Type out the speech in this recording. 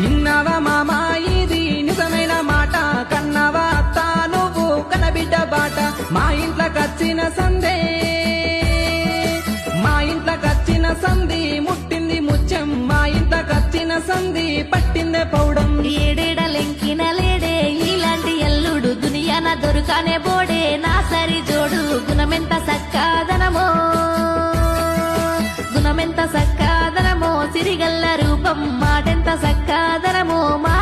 ఇన్నావా మామా ఇది నిజమైన మాట, కన్నావా అత్త నువ్వు కనబిడ్డ బాట. మా ఇంట్లోకొచ్చిన సందే, మా ఇంట్లోకొచ్చిన సంధి ముట్టింది ముత్యం, మా ఇంట్లోకొచ్చిన సంధి పట్టిందే పౌడం. ఏడేడలెంకిన లేడే ఇలాంటి ఎల్లుడు దునియాన దొరకనే బోడే నా సరి జోడు. గుణమెంత సక్కాదనమో, గుణమెంత సక్కాదనమో, సిరిగల్ల రూపం మాటెంత సక్కాదనమో, మా